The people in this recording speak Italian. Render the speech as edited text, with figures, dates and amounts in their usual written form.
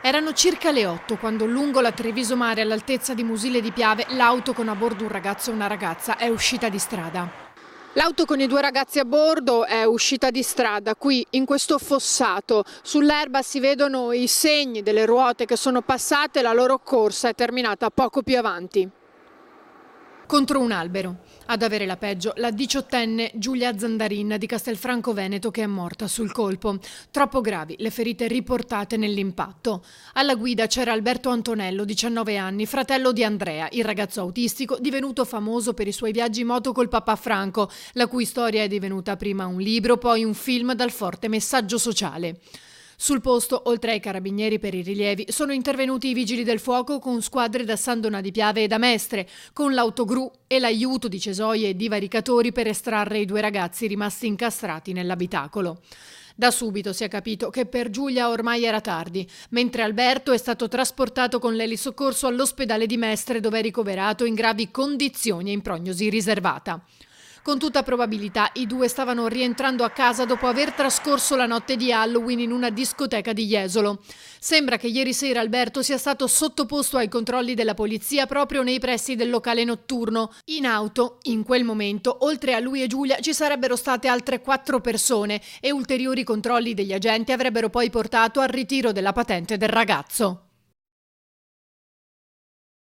Erano circa le 8 quando lungo la Treviso Mare all'altezza di Musile di Piave l'auto con a bordo un ragazzo e una ragazza è uscita di strada. L'auto con i due ragazzi a bordo è uscita di strada, qui in questo fossato. Sull'erba si vedono i segni delle ruote che sono passate, la loro corsa è terminata poco più avanti. Contro un albero. Ad avere la peggio la 18enne Giulia Zandarin di Castelfranco Veneto, che è morta sul colpo. Troppo gravi le ferite riportate nell'impatto. Alla guida c'era Alberto Antonello, 19 anni, fratello di Andrea, il ragazzo autistico divenuto famoso per i suoi viaggi in moto col papà Franco, la cui storia è divenuta prima un libro, poi un film dal forte messaggio sociale. Sul posto, oltre ai carabinieri per i rilievi, sono intervenuti i vigili del fuoco con squadre da San Donà di Piave e da Mestre, con l'autogru e l'aiuto di cesoie e divaricatori per estrarre i due ragazzi rimasti incastrati nell'abitacolo. Da subito si è capito che per Giulia ormai era tardi, mentre Alberto è stato trasportato con l'elisoccorso all'ospedale di Mestre, dove è ricoverato in gravi condizioni e in prognosi riservata. Con tutta probabilità i due stavano rientrando a casa dopo aver trascorso la notte di Halloween in una discoteca di Jesolo. Sembra che ieri sera Alberto sia stato sottoposto ai controlli della polizia proprio nei pressi del locale notturno. In auto, in quel momento, oltre a lui e Giulia, ci sarebbero state altre 4 persone e ulteriori controlli degli agenti avrebbero poi portato al ritiro della patente del ragazzo.